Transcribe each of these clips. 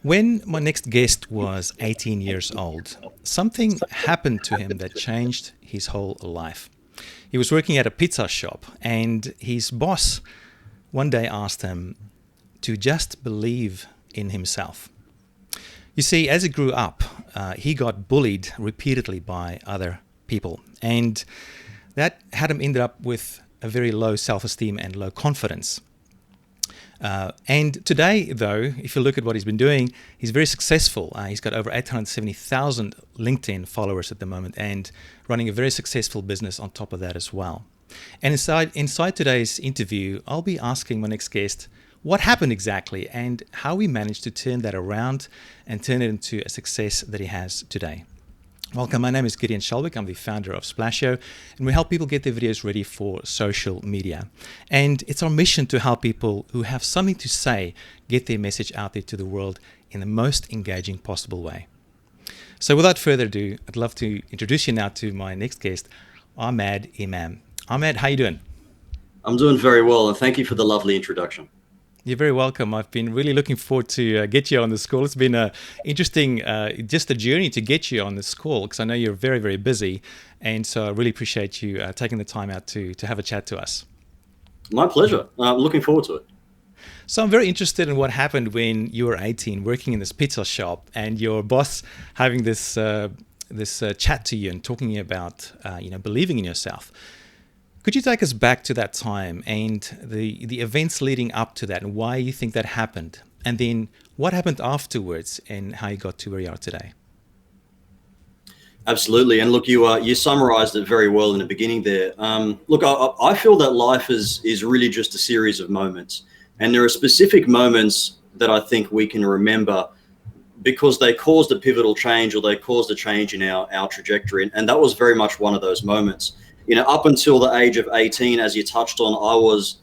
When my next guest was 18 years old, something happened to him that changed his whole life. He was working at a pizza shop, and his boss one day asked him to just believe in himself. You see, as he grew up, he got bullied repeatedly by other people, and that had him end up with a very low self-esteem and low confidence. And today, though, if you look at what he's been doing, he's very successful. He's got over 870,000 LinkedIn followers at the moment and running a very successful business on top of that as well. And inside today's interview, I'll be asking my next guest what happened exactly and how he managed to turn that around and turn it into a success that he has today. Welcome, my name is Gideon Shalwick. I'm the founder of Splasho, and we help people get their videos ready for social media. And it's our mission to help people who have something to say get their message out there to the world in the most engaging possible way. So without further ado, I'd love to introduce you now to my next guest, Ahmad Imam. Ahmad, how you doing? I'm doing very well, and thank you for the lovely introduction. You're very welcome. I've been really looking forward to get you on this call. It's been interesting, just a journey to get you on this call because I know you're very, very busy. And so I really appreciate you taking the time out to have a chat to us. My pleasure. Looking forward to it. So I'm very interested in what happened when you were 18 working in this pizza shop and your boss having this chat to you and talking about believing in yourself. Could you take us back to that time and the events leading up to that and why you think that happened? And then what happened afterwards and how you got to where you are today? Absolutely. And look, you summarized it very well in the beginning there. Look, I feel that life is really just a series of moments. And there are specific moments that I think we can remember because they caused a pivotal change or they caused a change in our trajectory. And that was very much one of those moments. Up until the age of 18, as you touched on, I was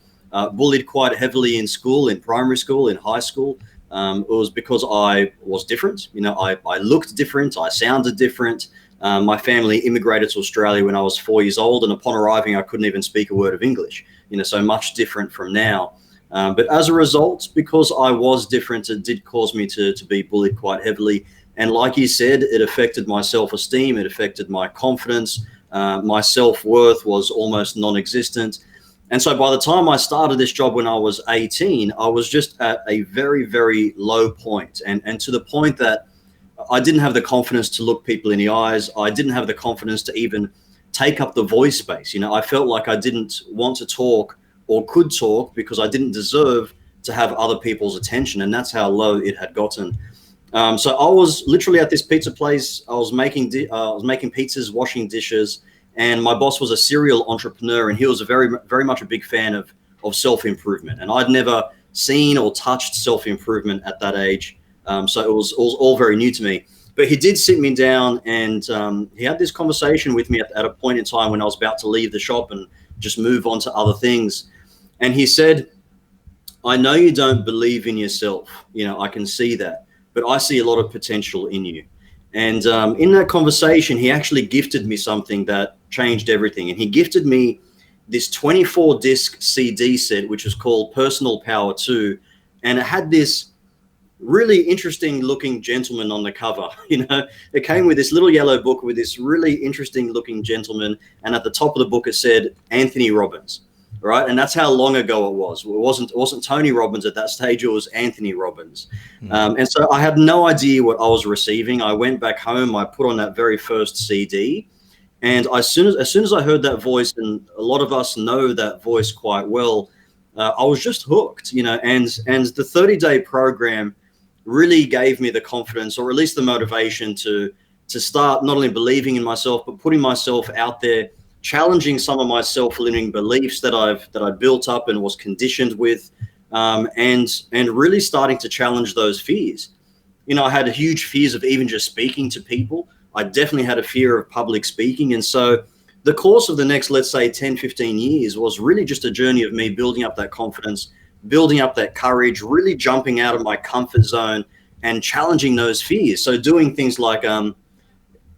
bullied quite heavily in school, in primary school, in high school. It was because I was different. I looked different. I sounded different. My family immigrated to Australia when I was 4 years old. And upon arriving, I couldn't even speak a word of English, so much different from now. But as a result, because I was different, it did cause me to be bullied quite heavily. And like you said, it affected my self-esteem. It affected my confidence. My self-worth was almost non-existent. And so by the time I started this job when I was 18, I was just at a very, very low point. And to the point that I didn't have the confidence to look people in the eyes. I didn't have the confidence to even take up the voice space. I felt like I didn't want to talk or could talk because I didn't deserve to have other people's attention. And that's how low it had gotten. So I was literally at this pizza place. I was making pizzas, washing dishes, and my boss was a serial entrepreneur, and he was very, very much a big fan of self-improvement. And I'd never seen or touched self-improvement at that age, so it was all very new to me. But he did sit me down, and he had this conversation with me at a point in time when I was about to leave the shop and just move on to other things. And he said, "I know you don't believe in yourself. I can see that. But I see a lot of potential in you." And in that conversation, he actually gifted me something that changed everything. And he gifted me this 24-disc CD set, which is called Personal Power 2. And it had this really interesting looking gentleman on the cover. It came with this little yellow book with this really interesting looking gentleman. And at the top of the book, it said Anthony Robbins. Right. And that's how long ago it was. It wasn't Tony Robbins at that stage. It was Anthony Robbins. And so I had no idea what I was receiving. I went back home. I put on that very first CD. And as soon as I heard that voice, and a lot of us know that voice quite well, I was just hooked, and the 30-day program really gave me the confidence, or at least the motivation to start not only believing in myself, but putting myself out there, challenging some of my self-limiting beliefs that I built up and was conditioned with, and really starting to challenge those fears. I had huge fears of even just speaking to people. I definitely had a fear of public speaking. And so the course of the next, let's say 10, 15 years was really just a journey of me building up that confidence, building up that courage, really jumping out of my comfort zone and challenging those fears. So doing things like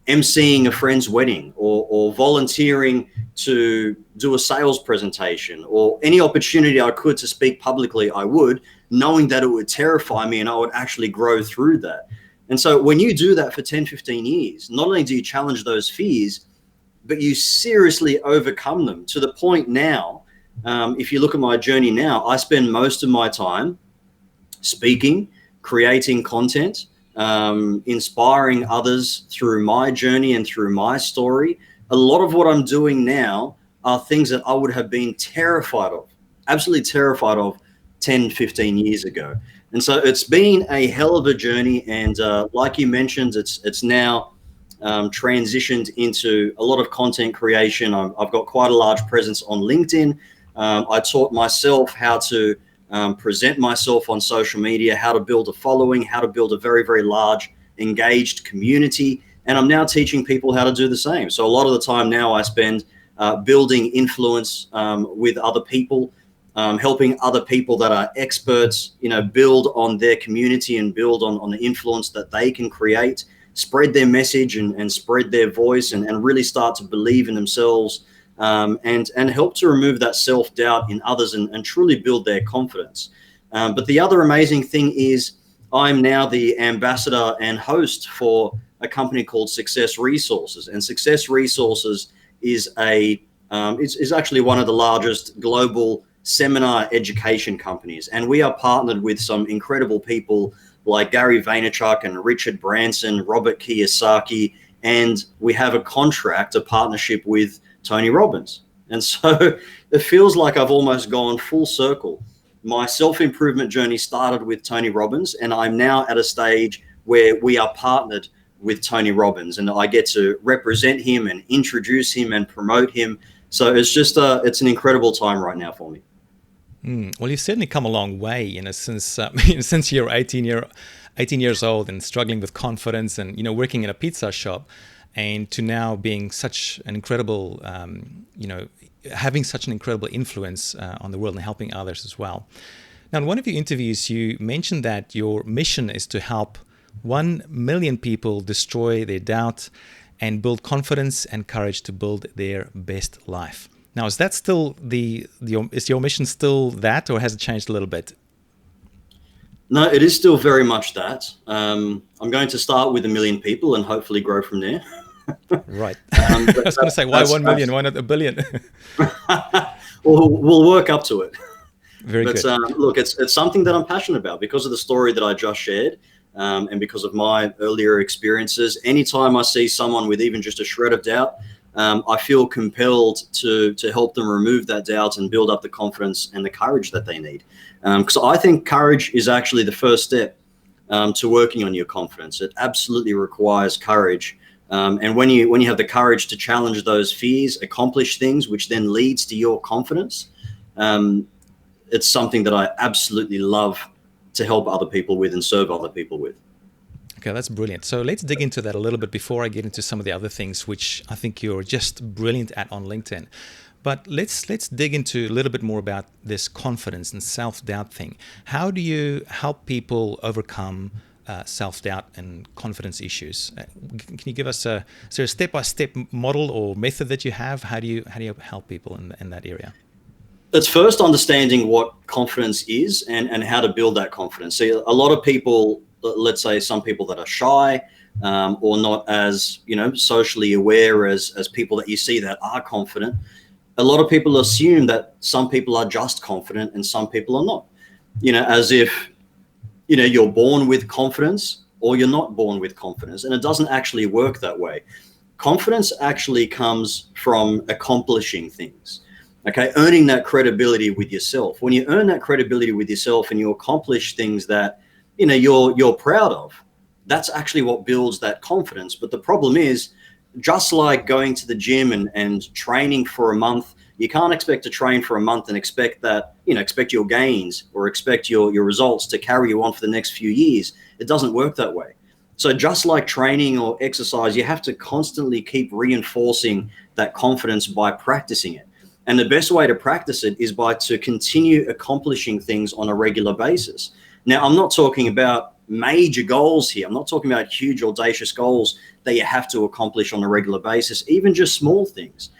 emceeing a friend's wedding, or volunteering to do a sales presentation, or any opportunity I could to speak publicly, I would, knowing that it would terrify me and I would actually grow through that. And so when you do that for 10, 15 years, not only do you challenge those fears, but you seriously overcome them to the point now, if you look at my journey now, I spend most of my time speaking, creating content, inspiring others through my journey and through my story. A lot of what I'm doing now are things that I would have been terrified of, absolutely terrified of 10, 15 years ago. And so it's been a hell of a journey. And like you mentioned, it's now transitioned into a lot of content creation. I've got quite a large presence on LinkedIn. I taught myself how to present myself on social media, how to build a following, how to build a very, very large engaged community. And I'm now teaching people how to do the same. So a lot of the time now I spend building influence with other people, helping other people that are experts, build on their community and build on the influence that they can create, spread their message and spread their voice and really start to believe in themselves, and help to remove that self-doubt in others and truly build their confidence. But the other amazing thing is I'm now the ambassador and host for a company called Success Resources. And Success Resources is is actually one of the largest global seminar education companies. And we are partnered with some incredible people like Gary Vaynerchuk and Richard Branson, Robert Kiyosaki, and we have a partnership with Tony Robbins. And so it feels like I've almost gone full circle. My self-improvement journey started with Tony Robbins, and I'm now at a stage where we are partnered with Tony Robbins, and I get to represent him and introduce him and promote him. So it's just it's an incredible time right now for me. Well, you've certainly come a long way, since you're 18 years old and struggling with confidence and, working in a pizza shop, and to now being such an incredible, having such an incredible influence on the world and helping others as well. Now, in one of your interviews, you mentioned that your mission is to help 1 million people destroy their doubt and build confidence and courage to build their best life. Now, is that still is your mission still that, or has it changed a little bit? No, it is still very much that. I'm going to start with 1 million people and hopefully grow from there. Right. I was going to say, why 1 million? Why not 1 billion? We'll work up to it. Very good. Look, it's something that I'm passionate about because of the story that I just shared, and because of my earlier experiences. Anytime I see someone with even just a shred of doubt, I feel compelled to help them remove that doubt and build up the confidence and the courage that they need. Because I think courage is actually the first step to working on your confidence. It absolutely requires courage. And when you have the courage to challenge those fears, accomplish things, which then leads to your confidence, it's something that I absolutely love to help other people with and serve other people with. Okay, that's brilliant. So let's dig into that a little bit before I get into some of the other things, which I think you're just brilliant at on LinkedIn. But let's dig into a little bit more about this confidence and self-doubt thing. How do you help people overcome self-doubt and confidence issues? Can you give us is there a step-by-step model or method that you have? How do you help people in that area? It's first understanding what confidence is and how to build that confidence. See, a lot of people, let's say some people that are shy or not as socially aware as people that you see that are confident, a lot of people assume that some people are just confident and some people are not, as if you're born with confidence or you're not born with confidence. And it doesn't actually work that way. Confidence actually comes from accomplishing things. Okay, earning that credibility with yourself. When you earn that credibility with yourself and you accomplish things that you're proud of, that's actually what builds that confidence. But the problem is, just like going to the gym and training for a month, you can't expect to train for a month and expect that, expect your gains or expect your results to carry you on for the next few years. It doesn't work that way. So just like training or exercise, you have to constantly keep reinforcing that confidence by practicing it. And the best way to practice it is to continue accomplishing things on a regular basis. Now, I'm not talking about major goals here. I'm not talking about huge, audacious goals that you have to accomplish on a regular basis, even just small things,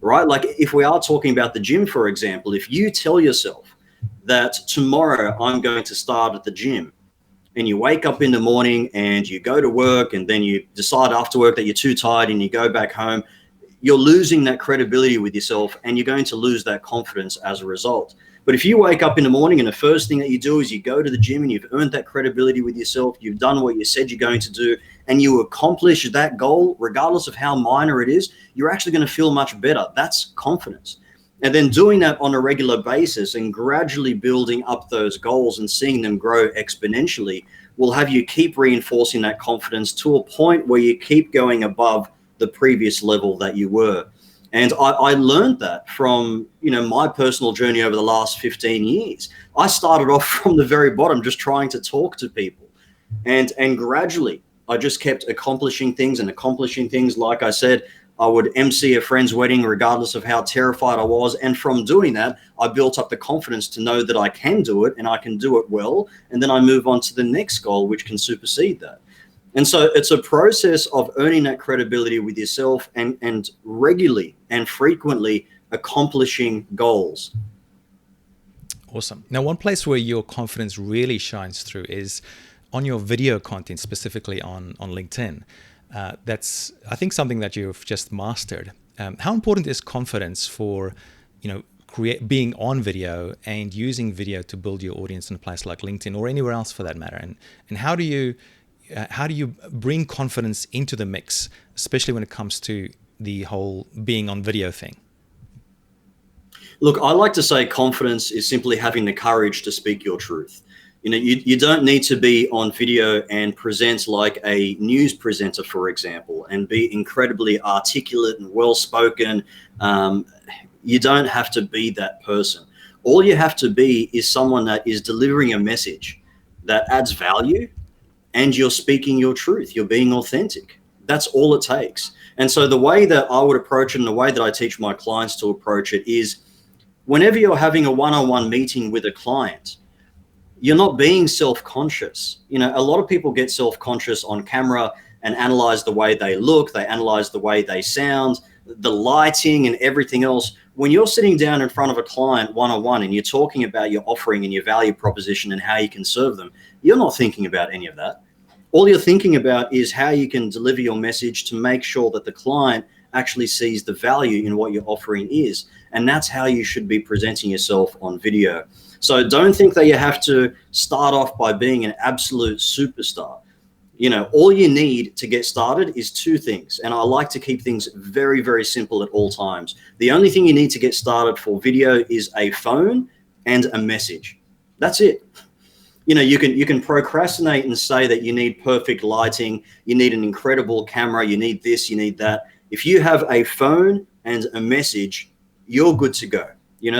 right? Like if we are talking about the gym, for example, if you tell yourself that tomorrow I'm going to start at the gym, and you wake up in the morning and you go to work, and then you decide after work that you're too tired and you go back home, you're losing that credibility with yourself, and you're going to lose that confidence as a result. But if you wake up in the morning and the first thing that you do is you go to the gym and you've earned that credibility with yourself, you've done what you said you're going to do, and you accomplish that goal, regardless of how minor it is, you're actually going to feel much better. That's confidence. And then doing that on a regular basis and gradually building up those goals and seeing them grow exponentially will have you keep reinforcing that confidence to a point where you keep going above the previous level that you were. And I learned that from, my personal journey over the last 15 years. I started off from the very bottom, just trying to talk to people. And gradually, I just kept accomplishing things. Like I said, I would MC a friend's wedding regardless of how terrified I was. And from doing that, I built up the confidence to know that I can do it and I can do it well. And then I move on to the next goal, which can supersede that. And so it's a process of earning that credibility with yourself and regularly and frequently accomplishing goals. Awesome. Now, one place where your confidence really shines through is on your video content, specifically on LinkedIn. That's, I think, something that you've just mastered. How important is confidence for, being on video and using video to build your audience in a place like LinkedIn or anywhere else for that matter? And how do you bring confidence into the mix, especially when it comes to the whole being on video thing? Look, I like to say confidence is simply having the courage to speak your truth. You don't need to be on video and present like a news presenter, for example, and be incredibly articulate and well-spoken. You don't have to be that person. All you have to be is someone that is delivering a message that adds value, and you're speaking your truth. You're being authentic. That's all it takes. And so the way that I would approach it and the way that I teach my clients to approach it is whenever you're having a one-on-one meeting with a client, you're not being self-conscious. A lot of people get self-conscious on camera and analyze the way they look. They analyze the way they sound, the lighting and everything else. When you're sitting down in front of a client one-on-one and you're talking about your offering and your value proposition and how you can serve them, you're not thinking about any of that. All you're thinking about is how you can deliver your message to make sure that the client actually sees the value in what your offering is. And that's how you should be presenting yourself on video. So don't think that you have to start off by being an absolute superstar. All you need to get started is two things. And I like to keep things very, very simple at all times. The only thing you need to get started for video is a phone and a message. That's it. You can procrastinate and say that you need perfect lighting, you need an incredible camera, you need this, you need that. If you have a phone and a message, you're good to go.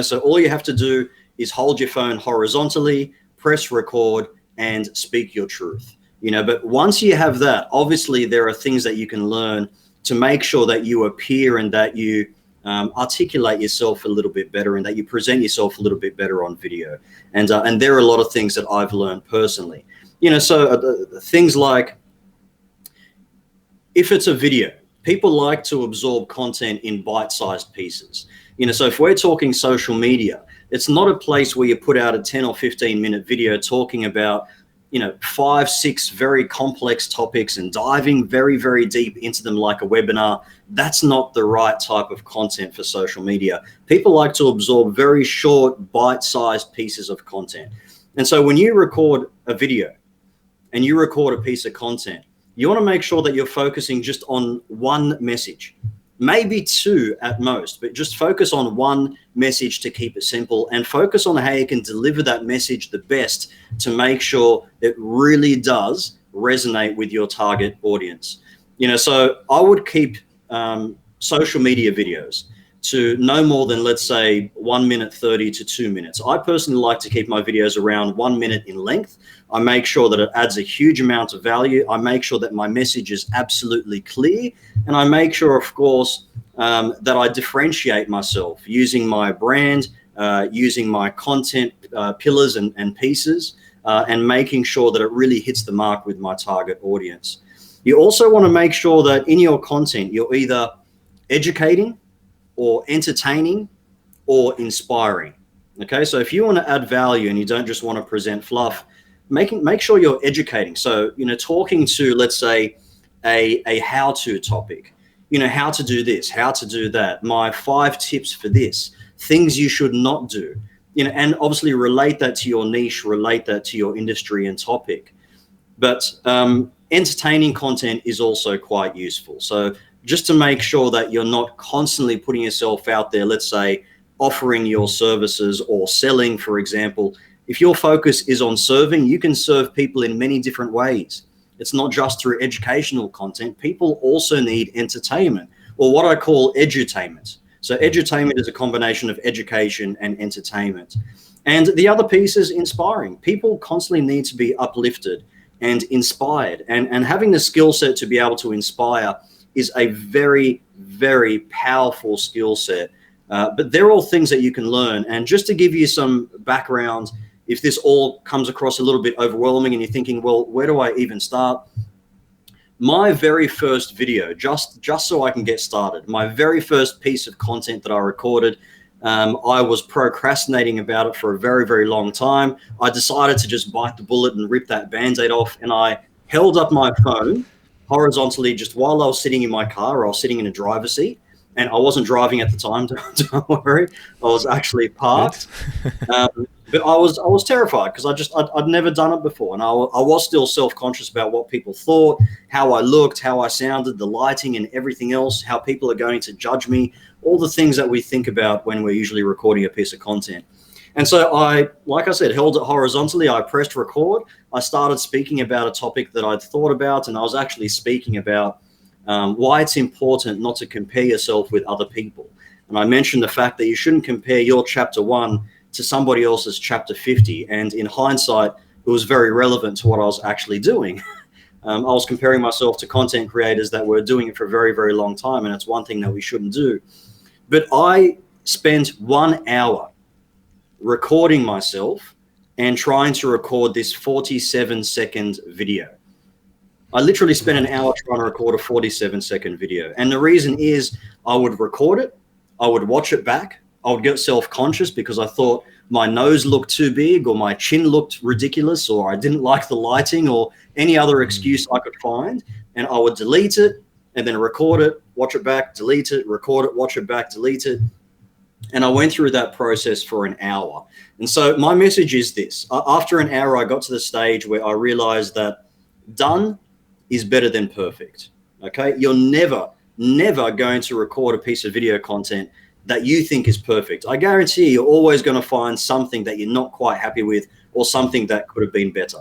So all you have to do is hold your phone horizontally, press record, and speak your truth. But once you have that, obviously there are things that you can learn to make sure that you appear and that you articulate yourself a little bit better and that you present yourself a little bit better on video. And there are a lot of things that I've learned personally. So things like, if it's a video, people like to absorb content in bite-sized pieces. So if we're talking social media, it's not a place where you put out a 10 or 15-minute video talking about 5, 6 very complex topics and diving very, very deep into them like a webinar. That's not the right type of content for social media. People like to absorb very short, bite-sized pieces of content. And so when you record a video and you record a piece of content, you want to make sure that you're focusing just on one message, maybe 2 at most, but just focus on one message to keep it simple and focus on how you can deliver that message the best to make sure it really does resonate with your target audience. So I would keep social media videos to no more than, let's say, 1 minute 30 to 2 minutes. I personally like to keep my videos around 1 minute in length. I make sure that it adds a huge amount of value. I make sure that my message is absolutely clear. And I make sure, of course, that I differentiate myself using my brand, using my content pillars and pieces, and making sure that it really hits the mark with my target audience. You also want to make sure that in your content, you're either educating or entertaining or inspiring. Okay, so if you want to add value and you don't just want to present fluff, make sure you're educating. So, talking to, let's say, a how-to topic, how to do this, how to do that, my 5 tips for this, things you should not do, and obviously relate that to your niche, relate that to your industry and topic. But entertaining content is also quite useful. So just to make sure that you're not constantly putting yourself out there, let's say offering your services or selling, for example, if your focus is on serving, you can serve people in many different ways. It's not just through educational content. People also need entertainment, or what I call edutainment. So edutainment is a combination of education and entertainment. And the other piece is inspiring. People constantly need to be uplifted and inspired. And having the skill set to be able to inspire is a very, very powerful skill set. But they're all things that you can learn. And just to give you some background, if this all comes across a little bit overwhelming and you're thinking, well, where do I even start? My very first video, just so I can get started, my very first piece of content that I recorded, I was procrastinating about it for a very, very long time. I decided to just bite the bullet and rip that Band-Aid off. And I held up my phone horizontally just while I was sitting in my car, or I was sitting in a driver's seat. And I wasn't driving at the time, don't worry. I was actually parked. But I was terrified because I'd never done it before. And I was still self-conscious about what people thought, how I looked, how I sounded, the lighting and everything else, how people are going to judge me, all the things that we think about when we're usually recording a piece of content. And so I, like I said, held it horizontally. I pressed record. I started speaking about a topic that I'd thought about, and I was actually speaking about why it's important not to compare yourself with other people. And I mentioned the fact that you shouldn't compare your chapter 1 to somebody else's chapter 50. And in hindsight, it was very relevant to what I was actually doing. I was comparing myself to content creators that were doing it for a very, very long time. And it's one thing that we shouldn't do. But I spent 1 hour recording myself and trying to record this 47-second video. I literally spent an hour trying to record a 47-second video. And the reason is I would record it, I would watch it back, I would get self-conscious because I thought my nose looked too big, or my chin looked ridiculous, or I didn't like the lighting, or any other excuse I could find. And I would delete it and then record it, watch it back, delete it, record it, watch it back, delete it. And I went through that process for an hour. And so my message is this. After an hour, I got to the stage where I realized that done is better than perfect. Okay? You're never going to record a piece of video content that you think is perfect. I guarantee you're always going to find something that you're not quite happy with, or something that could have been better.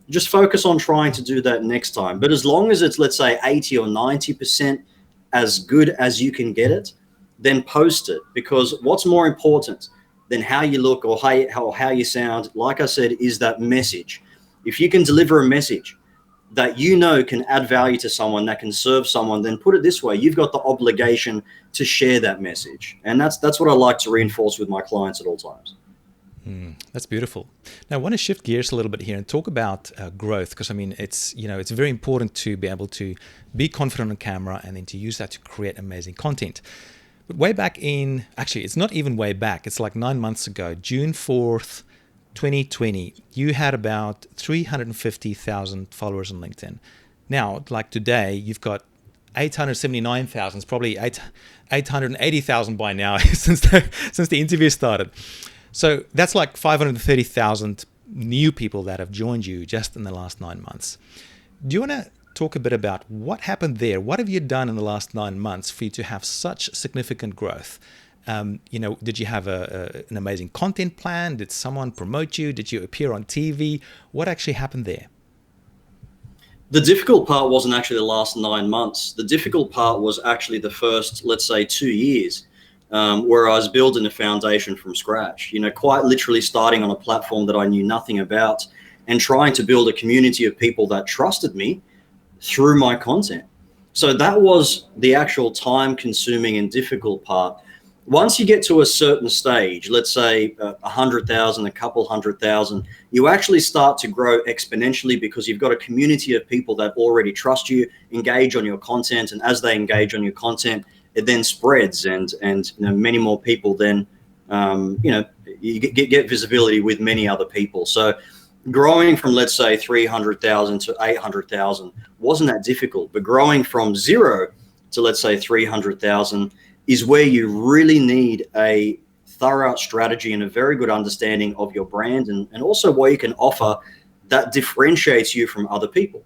Just focus on trying to do that next time. But as long as it's, let's say, 80 or 90% as good as you can get it, then post it. Because what's more important than how you look or how you sound, like I said, is that message. If you can deliver a message that can add value to someone, that can serve someone, then put it this way, you've got the obligation to share that message. And that's what I like to reinforce with my clients at all times. That's beautiful. Now, I want to shift gears a little bit here and talk about growth, because I mean, it's very important to be able to be confident on camera and then to use that to create amazing content. But way back actually, it's not even way back, it's like 9 months ago, June 4th, 2020, you had about 350,000 followers on LinkedIn. Now, like today, you've got 879,000. It's probably 880,000 by now since the interview started. So that's like 530,000 new people that have joined you just in the last 9 months. Do you want to talk a bit about what happened there? What have you done in the last 9 months for you to have such significant growth? Did you have an amazing content plan? Did someone promote you? Did you appear on TV? What actually happened there? The difficult part wasn't actually the last 9 months. The difficult part was actually the first, let's say, 2 years, where I was building a foundation from scratch, quite literally starting on a platform that I knew nothing about and trying to build a community of people that trusted me through my content. So that was the actual time-consuming and difficult part. Once you get to a certain stage, let's say 100,000, a couple 100,000, you actually start to grow exponentially because you've got a community of people that already trust you, engage on your content, and as they engage on your content, it then spreads, and many more people then You get visibility with many other people. So growing from, let's say, 300,000 to 800,000 wasn't that difficult, but growing from 0 to, let's say, 300,000 is where you really need a thorough strategy and a very good understanding of your brand, and also what you can offer that differentiates you from other people.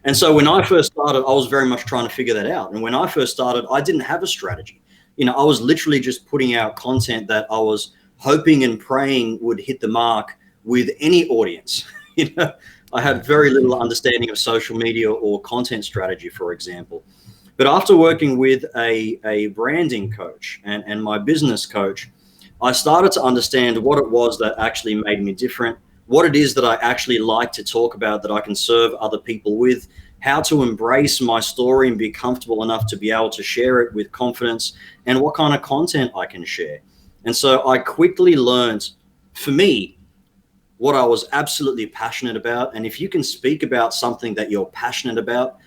And so when I first started, I was very much trying to figure that out. And when I first started, I didn't have a strategy. I was literally just putting out content that I was hoping and praying would hit the mark with any audience. I had very little understanding of social media or content strategy, for example. But after working with a branding coach and my business coach, I started to understand what it was that actually made me different, what it is that I actually like to talk about, that I can serve other people with, how to embrace my story and be comfortable enough to be able to share it with confidence, and what kind of content I can share. And so I quickly learned, for me, what I was absolutely passionate about. And if you can speak about something that you're passionate about,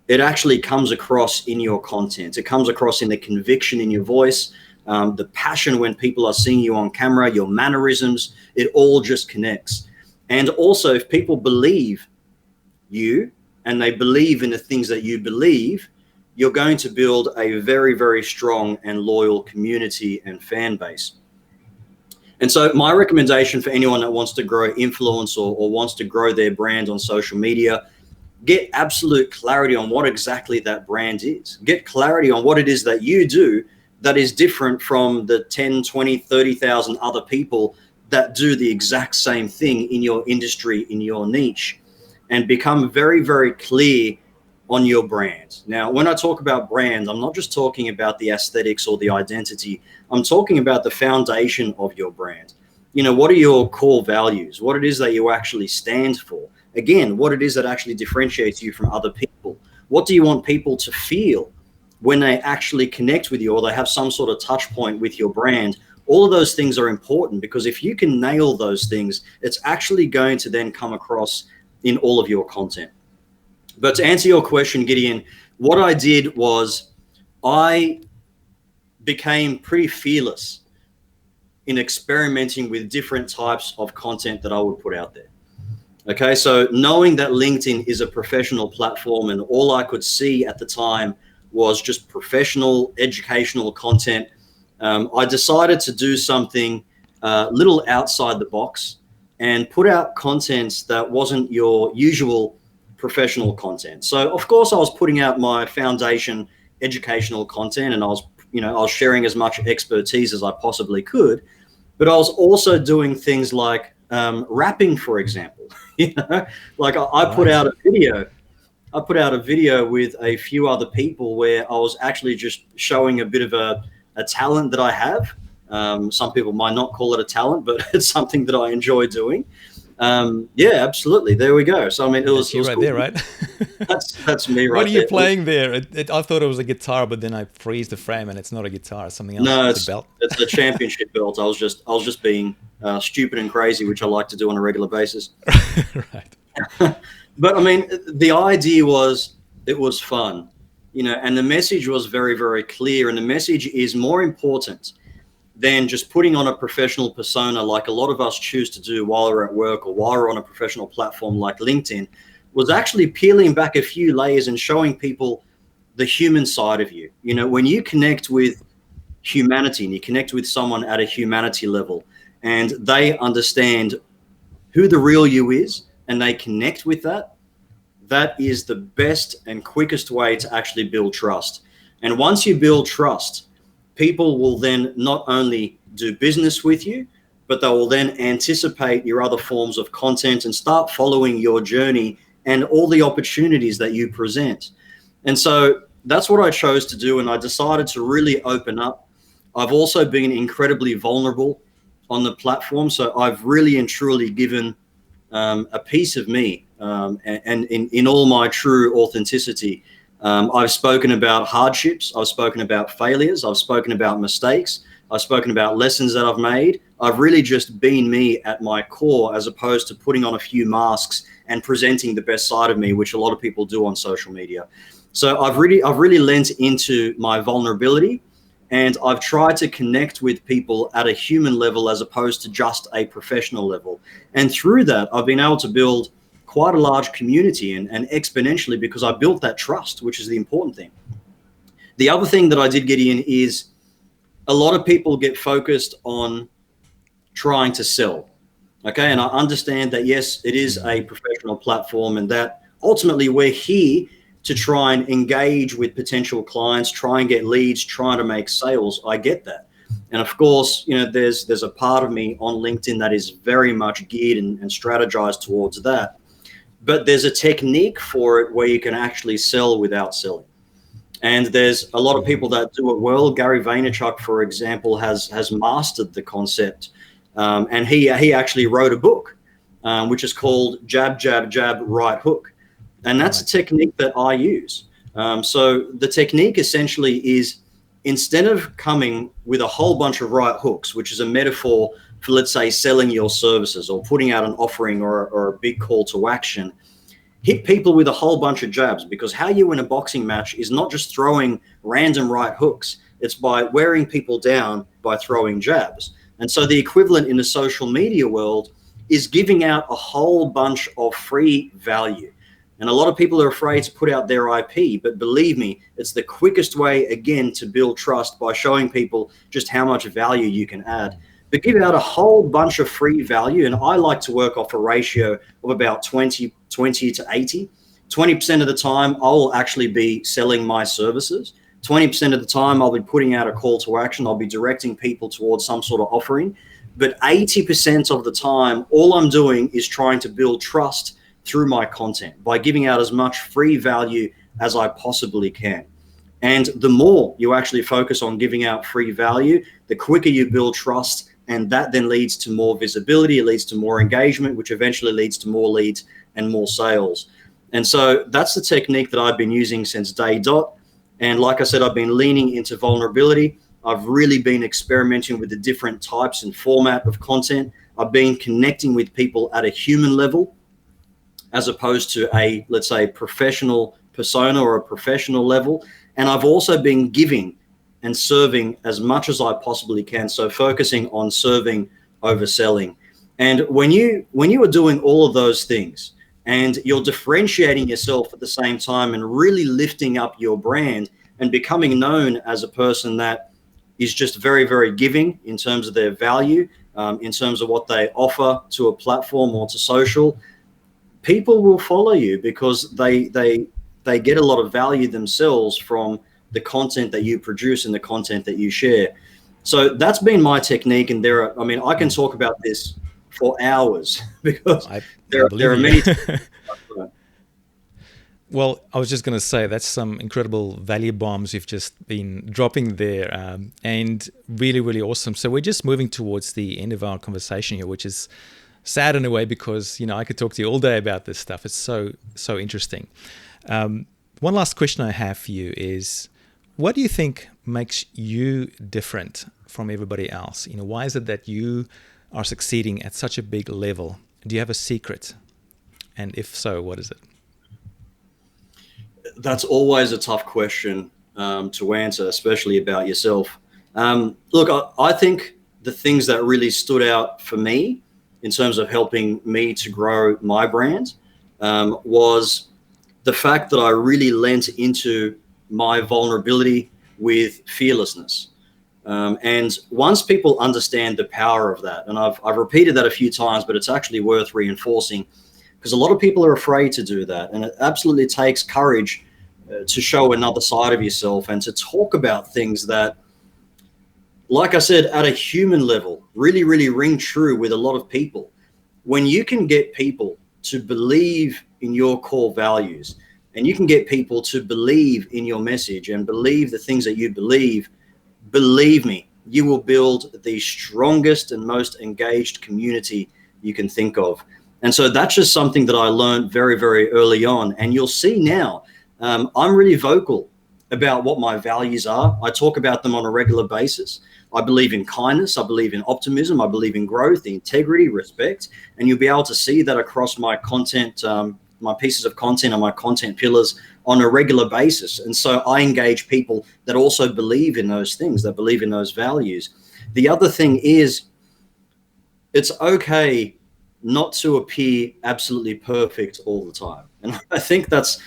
it actually comes across in your content. It comes across in the conviction in your voice, the passion when people are seeing you on camera, your mannerisms, it all just connects. And also, if people believe you and they believe in the things that you believe, you're going to build a very, very strong and loyal community and fan base. And so my recommendation for anyone that wants to grow influence or wants to grow their brand on social media, get absolute clarity on what exactly that brand is. Get clarity on what it is that you do that is different from the 10, 20, 30,000 other people that do the exact same thing in your industry, in your niche, and become very, very clear on your brand. Now, when I talk about brand, I'm not just talking about the aesthetics or the identity. I'm talking about the foundation of your brand. What are your core values? What it is that you actually stand for? Again, what it is that actually differentiates you from other people. What do you want people to feel when they actually connect with you, or they have some sort of touch point with your brand? All of those things are important, because if you can nail those things, it's actually going to then come across in all of your content. But to answer your question, Gideon, what I did was I became pretty fearless in experimenting with different types of content that I would put out there. Okay, so knowing that LinkedIn is a professional platform and all I could see at the time was just professional, educational content, I decided to do something little outside the box and put out content that wasn't your usual professional content. So of course I was putting out my foundation educational content, and I was sharing as much expertise as I possibly could, but I was also doing things like rapping, for example. Like I put out a video. I put out a video with a few other people where I was actually just showing a bit of a talent that I have. Some people might not call it a talent, but it's something that I enjoy doing. Yeah, absolutely. There we go. So I mean, it was right cool. there, right? That's me right there. What are you playing there? I thought it was a guitar, but then I freeze the frame and it's not a guitar. It's something else. No, it's a belt. It's a championship belt. I was just being stupid and crazy, which I like to do on a regular basis. Right. But I mean, the idea was it was fun, and the message was very, very clear. And the message is more important than just putting on a professional persona like a lot of us choose to do while we're at work or while we're on a professional platform like LinkedIn, was actually peeling back a few layers and showing people the human side of you. When you connect with humanity and you connect with someone at a humanity level and they understand who the real you is and they connect with that, that is the best and quickest way to actually build trust. And once you build trust, people will then not only do business with you, but they will then anticipate your other forms of content and start following your journey and all the opportunities that you present. And so that's what I chose to do. And I decided to really open up. I've also been incredibly vulnerable on the platform. So I've really and truly given a piece of me, and in all my true authenticity. I've spoken about hardships. I've spoken about failures. I've spoken about mistakes. I've spoken about lessons that I've made. I've really just been me at my core, as opposed to putting on a few masks and presenting the best side of me, which a lot of people do on social media. So I've really lent into my vulnerability, And I've tried to connect with people at a human level as opposed to just a professional level. And through that, I've been able to build quite a large community and exponentially, because I built that trust, which is the important thing. The other thing that I did, Gideon, is a lot of people get focused on trying to sell. Okay. And I understand that, yes, it is a professional platform, and that ultimately we're here to try and engage with potential clients, try and get leads, trying to make sales. I get that. And of course, there's a part of me on LinkedIn that is very much geared and strategized towards that. But there's a technique for it where you can actually sell without selling. And there's a lot of people that do it well. Gary Vaynerchuk, for example, has mastered the concept. And he actually wrote a book, which is called Jab, Jab, Jab, Right Hook. And that's a technique that I use. So the technique essentially is, instead of coming with a whole bunch of right hooks, which is a metaphor for, let's say, selling your services or putting out an offering or a big call to action, hit people with a whole bunch of jabs. Because how you win a boxing match is not just throwing random right hooks. It's by wearing people down by throwing jabs. And so the equivalent in the social media world is giving out a whole bunch of free value. And a lot of people are afraid to put out their IP, but believe me, it's the quickest way, again, to build trust, by showing people just how much value you can add. But give out a whole bunch of free value. And I like to work off a ratio of about 20 to 80. 20% of the time, I'll actually be selling my services. 20% of the time, I'll be putting out a call to action. I'll be directing people towards some sort of offering. But 80% of the time, all I'm doing is trying to build trust through my content by giving out as much free value as I possibly can. And the more you actually focus on giving out free value, the quicker you build trust. And that then leads to more visibility. It leads to more engagement, which eventually leads to more leads and more sales. And so that's the technique that I've been using since day dot. And like I said, I've been leaning into vulnerability. I've really been experimenting with the different types and format of content. I've been connecting with people at a human level, as opposed to a, let's say, professional persona or a professional level. And I've also been giving and serving as much as I possibly can. So focusing on serving over selling. And when you are doing all of those things and you're differentiating yourself at the same time and really lifting up your brand and becoming known as a person that is just very, very giving in terms of their value, in terms of what they offer to a platform or to social, people will follow you because they get a lot of value themselves from the content that you produce and the content that you share. So that's been my technique. And I can talk about this for hours because there are many. Well, I was just going to say that's some incredible value bombs you've just been dropping there, and really, really awesome. So we're just moving towards the end of our conversation here, which is sad in a way because, I could talk to you all day about this stuff. It's so interesting. One last question I have for you is, what do you think makes you different from everybody else? Why is it that you are succeeding at such a big level? Do you have a secret? And if so, what is it? That's always a tough question to answer, especially about yourself. Look, I think the things that really stood out for me in terms of helping me to grow my brand was the fact that I really lent into my vulnerability with fearlessness. And once people understand the power of that, and I've repeated that a few times, but it's actually worth reinforcing, because a lot of people are afraid to do that. And it absolutely takes courage to show another side of yourself and to talk about things that, like I said, at a human level, really, really ring true with a lot of people. When you can get people to believe in your core values, and you can get people to believe in your message and believe the things that you believe me, you will build the strongest and most engaged community you can think of. And so that's just something that I learned very, very early on. And you'll see now, I'm really vocal about what my values are. I talk about them on a regular basis. I believe in kindness. I believe in optimism. I believe in growth, integrity, respect. And you'll be able to see that across my content my pieces of content and my content pillars on a regular basis. And so I engage people that also believe in those things, that believe in those values. The other thing is, it's okay not to appear absolutely perfect all the time. And I think that's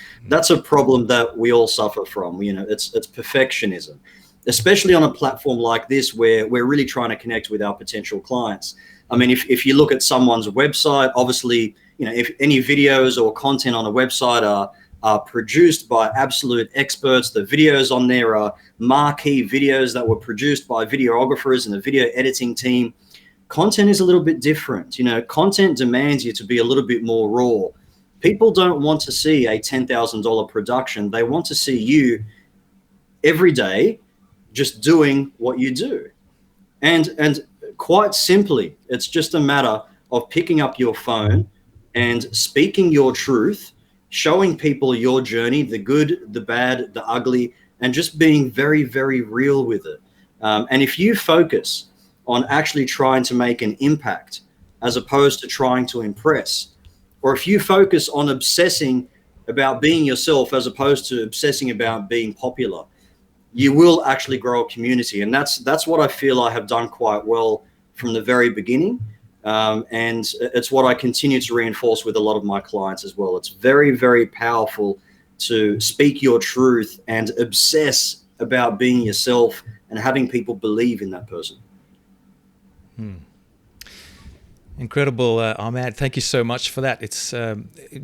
a problem that we all suffer from. It's perfectionism, especially on a platform like this where we're really trying to connect with our potential clients. I mean, if you look at someone's website, obviously, if any videos or content on a website are produced by absolute experts, the videos on there are marquee videos that were produced by videographers and the video editing team. Content is a little bit different. Content demands you to be a little bit more raw. People don't want to see a $10,000 production. They want to see you every day just doing what you do. And quite simply, it's just a matter of picking up your phone and speaking your truth, showing people your journey, the good, the bad, the ugly, and just being very, very real with it. And if you focus on actually trying to make an impact as opposed to trying to impress, or if you focus on obsessing about being yourself as opposed to obsessing about being popular, you will actually grow a community. And that's what I feel I have done quite well from the very beginning. And it's what I continue to reinforce with a lot of my clients as well. It's very, very powerful to speak your truth and obsess about being yourself and having people believe in that person. Incredible, Ahmad. Thank you so much for that. It's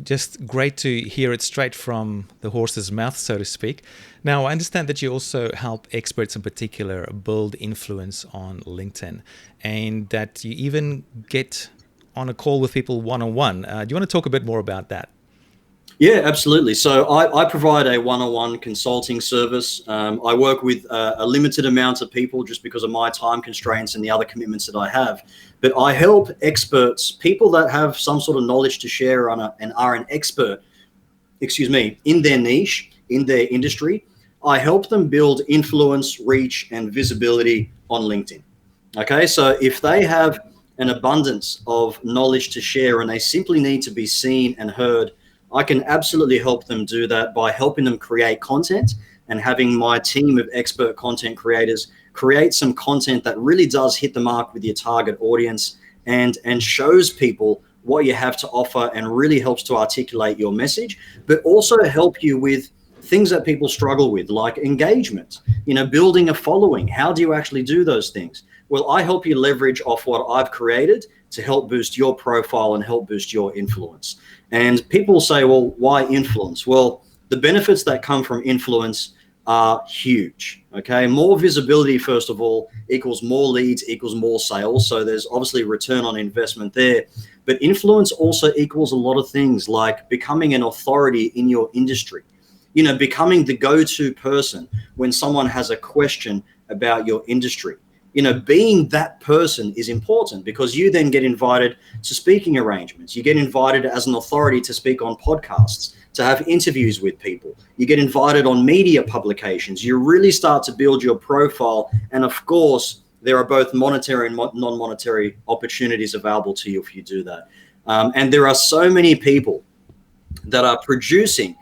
just great to hear it straight from the horse's mouth, so to speak. Now, I understand that you also help experts in particular build influence on LinkedIn, and that you even get on a call with people one-on-one. Do you want to talk a bit more about that? Yeah, absolutely. So I provide a one-on-one consulting service. I work with a limited amount of people just because of my time constraints and the other commitments that I have. But I help experts, people that have some sort of knowledge to share and are an expert, in their niche, in their industry. I help them build influence, reach, and visibility on LinkedIn. Okay, so if they have an abundance of knowledge to share and they simply need to be seen and heard, I can absolutely help them do that by helping them create content and having my team of expert content creators create some content that really does hit the mark with your target audience and shows people what you have to offer and really helps to articulate your message, but also help you with things that people struggle with, like engagement, building a following. How do you actually do those things? Well, I help you leverage off what I've created to help boost your profile and help boost your influence. And people say, well, why influence? Well, the benefits that come from influence are huge. Okay, more visibility, first of all, equals more leads, equals more sales. So there's obviously return on investment there. But influence also equals a lot of things like becoming an authority in your industry, becoming the go-to person when someone has a question about your industry. Being that person is important because you then get invited to speaking arrangements. You get invited as an authority to speak on podcasts, to have interviews with people. You get invited on media publications. You really start to build your profile. And of course, there are both monetary and non-monetary opportunities available to you if you do that. And there are so many people that are producing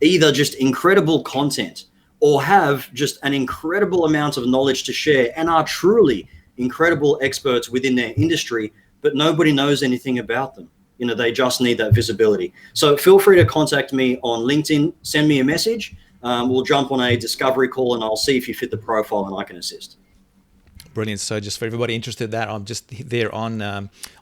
either just incredible content or have just an incredible amount of knowledge to share and are truly incredible experts within their industry, but nobody knows anything about them. They just need that visibility. So feel free to contact me on LinkedIn, send me a message. We'll jump on a discovery call and I'll see if you fit the profile and I can assist. Brilliant. So just for everybody interested in that, I'm just there on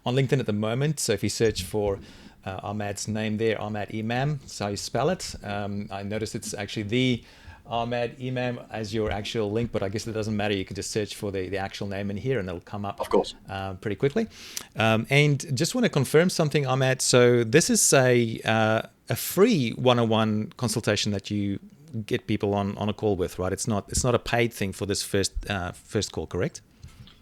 LinkedIn at the moment. So if you search for Ahmad's name there, Ahmad Imam, that's how you spell it. I noticed it's actually the Ahmad Imam as your actual link, but I guess it doesn't matter. You can just search for the actual name in here and it'll come up, of course, pretty quickly. And just want to confirm something, Ahmad. So this is a free one-on-one consultation that you get people on a call with, right? It's not a paid thing for this first call, correct?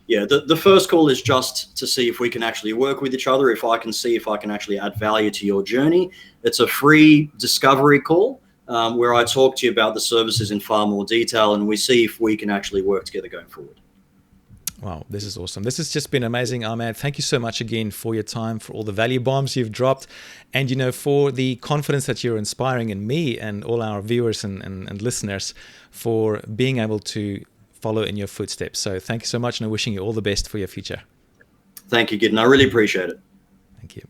Yeah, the first call is just to see if we can actually work with each other, if I can see if I can actually add value to your journey. It's a free discovery call where I talk to you about the services in far more detail and we see if we can actually work together going forward. Wow, this is awesome. This has just been amazing, Ahmad. Thank you so much again for your time, for all the value bombs you've dropped, and for the confidence that you're inspiring in me and all our viewers and listeners for being able to follow in your footsteps. So thank you so much, and I'm wishing you all the best for your future. Thank you, Gideon. I really appreciate it. Thank you.